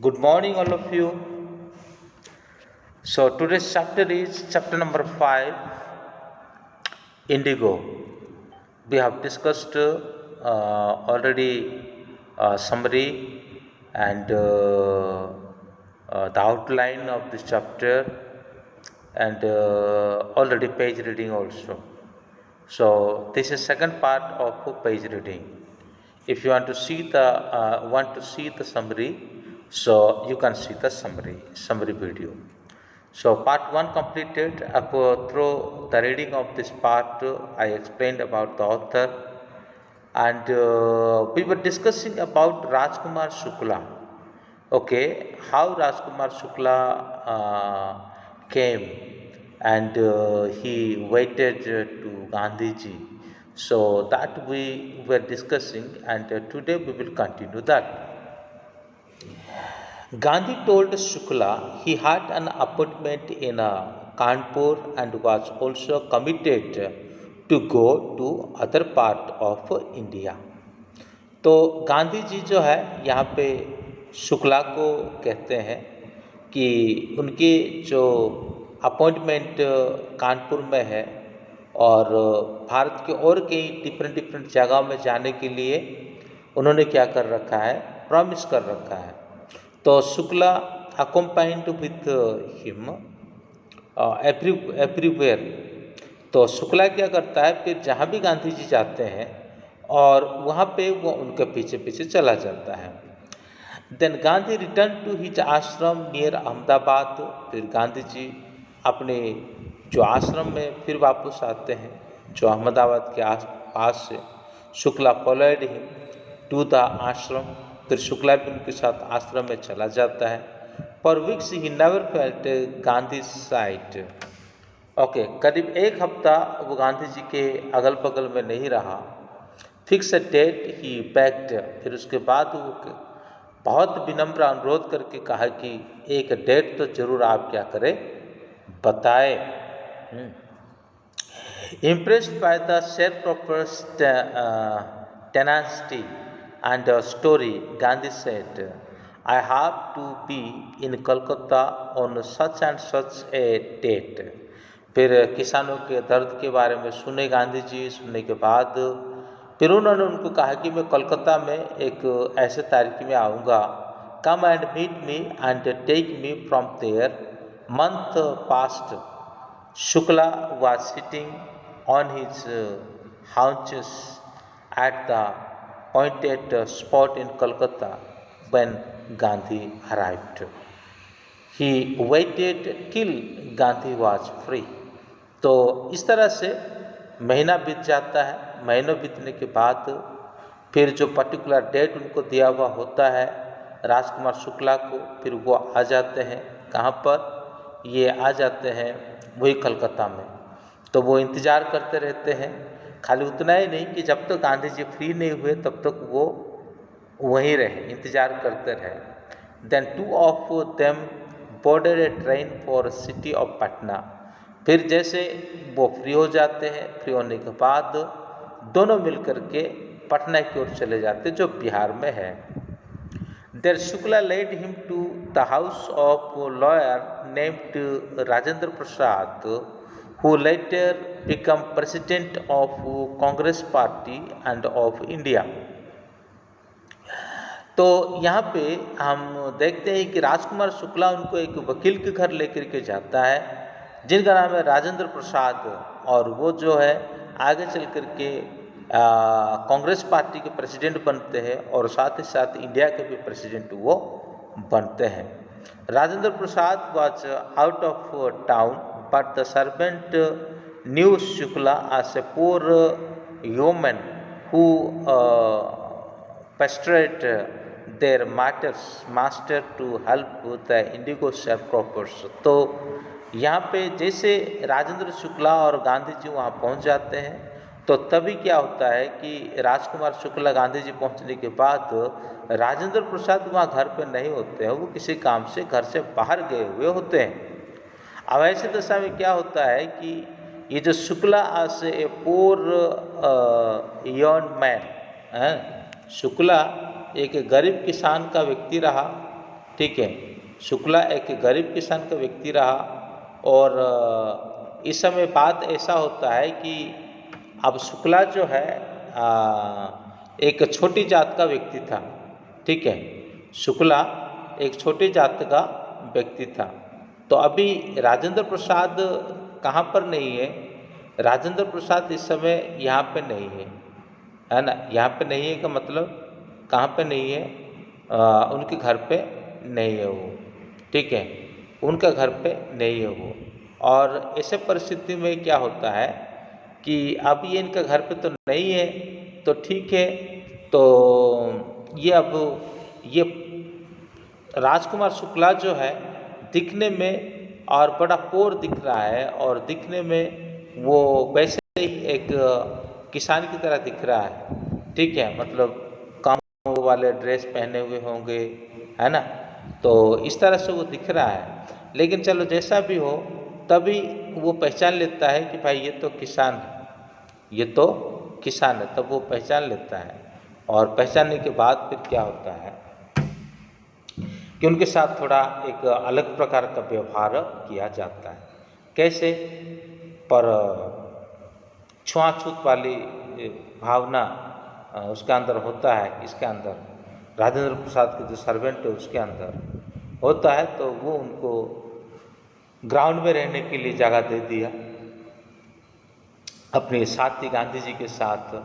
Good morning, all of you. So, today's chapter is chapter number 5, Indigo. We have discussed already summary and the outline of this chapter and already page reading also. So, this is second part of page reading. If you want to see the summary, so you can see the summary video. So part 1 completed. Through the reading of this part, I explained about the author, and we were discussing about Rajkumar Shukla. Okay, how Rajkumar Shukla came and he waited to Gandhiji. So that we were discussing, and today we will continue that. Gandhi told Shukla he had an appointment in Kanpur and was also committed to go to other part of India. तो गांधी जी जो है यहाँ पे शुक्ला को कहते हैं कि उनकी जो अपॉइंटमेंट कानपुर में है और भारत के और कई डिफरेंट जगह में जाने के लिए उन्होंने क्या कर रखा है, प्रॉमिस कर रखा है. तो शुक्ला अकम्पाइंड विथ हिम एवरीवेयर. तो शुक्ला क्या करता है, फिर जहाँ भी गांधी जी जाते हैं और वहाँ पे वो उनके पीछे पीछे चला जाता है. Then Gandhi return to his ashram near Ahmedabad. फिर गांधी जी अपने जो आश्रम में फिर वापस आते हैं जो अहमदाबाद के आस पास से. Shukla followed him to the ashram. फिर शुक्ला भी उनके साथ आश्रम में चला जाता है. For weeks he never felt Gandhi site. Okay, करीब एक हफ्ता वो गांधी जी के अगल बगल में नहीं रहा. फिक्स डेट ही बैक्ड. फिर उसके बाद वो बहुत विनम्र अनुरोध करके कहा कि एक डेट तो जरूर आप क्या करें, बताए. Impressed by the sharecropper's tenacity and story, Gandhi said, I have to be in Kolkata on such and such a date. फिर किसानों के दर्द के बारे में सुने गांधी जी. सुनने के बाद फिर उन्होंने उनको कहा कि मैं कोलकाता में एक ऐसे तारीख में आऊँगा. Come and meet me and take me from there. Month past. Shukla was sitting on his haunches at the appointed spot in Kolkata when Gandhi arrived. He waited till Gandhi was free. तो इस तरह से महीना बीत जाता है. महीनों बीतने के बाद फिर जो पर्टिकुलर डेट उनको दिया हुआ होता है राजकुमार शुक्ला को, फिर वो आ जाते हैं. कहाँ पर? ये आ जाते हैं वही कलकत्ता में. तो वो इंतज़ार करते रहते हैं. खाली उतना ही नहीं कि जब तक गांधी जी फ्री नहीं हुए तब तक वो वहीं रहे, इंतज़ार करते रहे. Then two of them boarded a train for city of Patna. फिर जैसे वो फ्री हो जाते हैं, फ्री होने के बाद दोनों मिलकर के पटना की ओर चले जाते जो बिहार में है. There Shukla led him to the house of lawyer named Rajendra Prasad, who later became president of Congress Party and of India. तो यहाँ पे हम देखते हैं कि राजकुमार शुक्ला उनको एक वकील के घर लेकर के जाता है जिनका नाम है राजेंद्र प्रसाद, और वो जो है आगे चल कर के कांग्रेस पार्टी के प्रेसिडेंट बनते हैं और साथ ही साथ इंडिया के भी प्रेसिडेंट वो बनते हैं. Rajendra Prasad was out of town, but the servant knew Shukla as a poor yeoman who pestered their master to help with the indigo sharecroppers. तो यहाँ पे जैसे राजेंद्र शुक्ला और गांधी जी वहाँ पहुँच जाते हैं तो तभी क्या होता है कि राजकुमार शुक्ला गांधी जी पहुँचने के बाद राजेंद्र प्रसाद वहाँ घर पे नहीं होते हैं, वो किसी काम से घर से बाहर गए हुए होते हैं. अब ऐसी दशा में क्या होता है कि ये जो शुक्ला से ए पोर यॉन मैन, शुक्ला एक गरीब किसान का व्यक्ति रहा ठीक है। शुक्ला एक गरीब किसान का व्यक्ति रहा और इस समय बात ऐसा होता है कि अब शुक्ला जो है एक छोटी जात का व्यक्ति था, ठीक है। शुक्ला एक छोटी जात का व्यक्ति था। तो अभी राजेंद्र प्रसाद कहाँ पर नहीं है? राजेंद्र प्रसाद इस समय यहाँ पे नहीं है ना। यहाँ पे नहीं है का मतलब कहाँ पे नहीं है? उनके घर पे नहीं है वो, ठीक है। उनका घर पे नहीं है वो। और ऐसे परिस्थिति में क्या होता है कि अब ये इनका घर पे तो नहीं है, तो ठीक है। तो ये अब ये राजकुमार शुक्ला जो है दिखने में और बड़ा पोर दिख रहा है और दिखने में वो वैसे ही एक किसान की तरह दिख रहा है, ठीक है। मतलब काम वाले ड्रेस पहने हुए होंगे, है ना। तो इस तरह से वो दिख रहा है। लेकिन चलो जैसा भी हो, तभी वो पहचान लेता है कि भाई ये तो किसान है, ये तो किसान है। तब वो पहचान लेता है। और पहचानने के बाद फिर क्या होता है कि उनके साथ थोड़ा एक अलग प्रकार का व्यवहार किया जाता है। कैसे? पर छुआछूत वाली भावना उसके अंदर होता है, इसके अंदर राजेंद्र प्रसाद के जो सर्वेंट है उसके अंदर होता है। तो वो उनको ग्राउंड में रहने के लिए जगह दे दिया अपने साथी गांधी जी के साथ,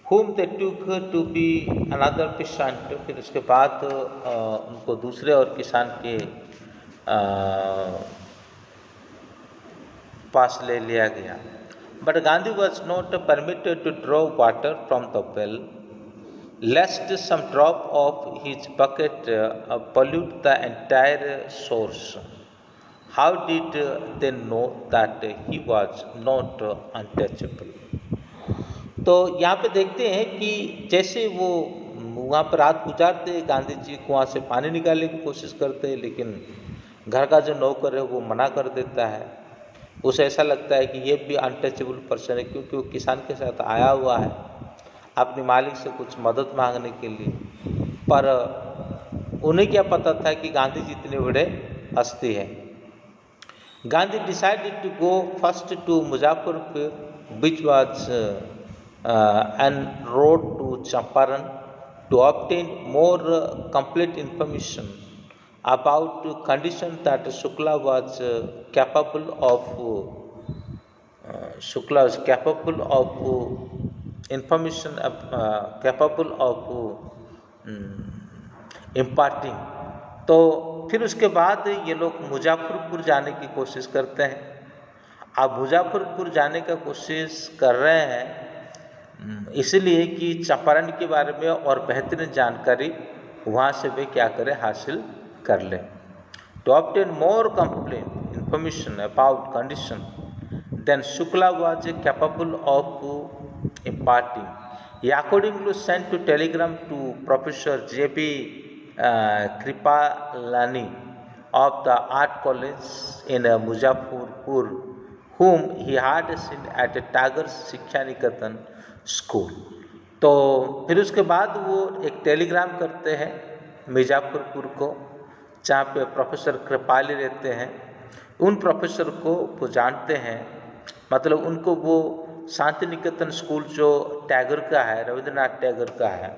whom they took to be another peasant। फिर उसके बाद उनको दूसरे और किसान के पास ले लिया गया। But Gandhi was not permitted to draw water from the well lest some drop of his bucket pollute the entire source. How did they know that he was not untouchable? तो यहाँ पे देखते हैं कि जैसे वो वहाँ पर रात गुजारते, गांधी जी कुआं से पानी निकालने की कोशिश करते हैं, लेकिन घर का जो नौकर है वो मना कर देता है। उसे ऐसा लगता है कि ये भी अनटचेबल पर्सन है, क्योंकि वो किसान के साथ आया हुआ है अपने मालिक से कुछ मदद मांगने के लिए। पर उन्हें क्या पता था कि गांधी जी इतने बड़े हस्ती हैं। Gandhi decided to go first to Muzaffarpur which was and rode to Champaran to obtain more complete information about the condition that Shukla was capable of information capable of imparting। तो फिर उसके बाद ये लोग मुजफ्फरपुर जाने की कोशिश करते हैं। अब मुजफ्फरपुर जाने का कोशिश कर रहे हैं इसलिए कि चंपारण के बारे में और बेहतरीन जानकारी वहाँ से वे क्या करें, हासिल कर लें। To obtain more complete information about condition then Shukla was capable of imparting. He accordingly sent to telegram to Professor J.B. Kripalani of the Art College in Muzaffarpur, whom he had seen at Tagar शिक्षा निकेतन school. तो फिर उसके बाद वो एक Telegram करते हैं मिर्ज़ापुर को, जहाँ पे प्रोफेसर कृपाली रहते हैं। उन प्रोफेसर को वो जानते हैं, मतलब उनको वो शांति निकेतन स्कूल जो टैगर का है, रविंद्रनाथ टैगर का है,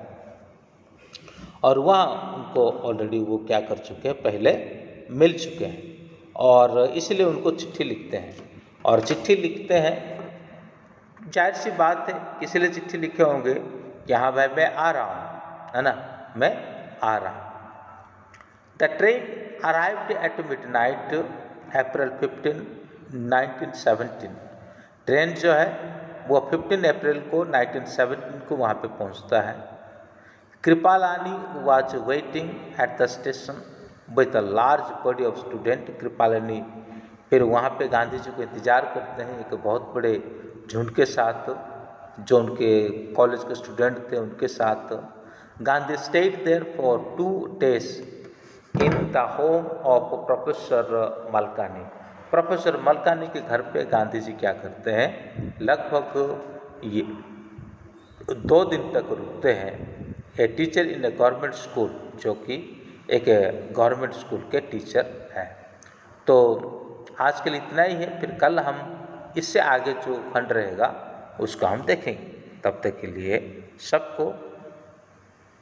और वहाँ उनको ऑलरेडी वो क्या कर चुके हैं, पहले मिल चुके हैं। और इसलिए उनको चिट्ठी लिखते हैं। और चिट्ठी लिखते हैं, जाहिर सी बात है किसी लिए चिट्ठी लिखे होंगे कि हाँ भाई मैं आ रहा हूँ, है ना, मैं आ रहा हूँ। The train arrived at midnight April 15, 1917। Train जो है वो 15 अप्रैल को 1917 को वहाँ पे पहुँचता है। Kripalani was waiting at the station with a large body of student. Kripalani फिर वहाँ पे गांधी जी को इंतज़ार करते हैं एक बहुत बड़े झुंड के साथ, जो उनके कॉलेज के स्टूडेंट थे उनके साथ। Gandhi stayed there for 2 days in the home of professor Malkani. Professor Malkani के घर पे गांधी जी क्या करते हैं, लगभग ये 2 दिन तक रुकते हैं। A teacher in A government school, जो कि एक गवर्नमेंट स्कूल के टीचर हैं। तो आज के लिए इतना ही है, फिर कल हम इससे आगे जो खंड रहेगा उसको हम देखेंगे। तब तक के लिए सबको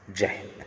जय हिंद।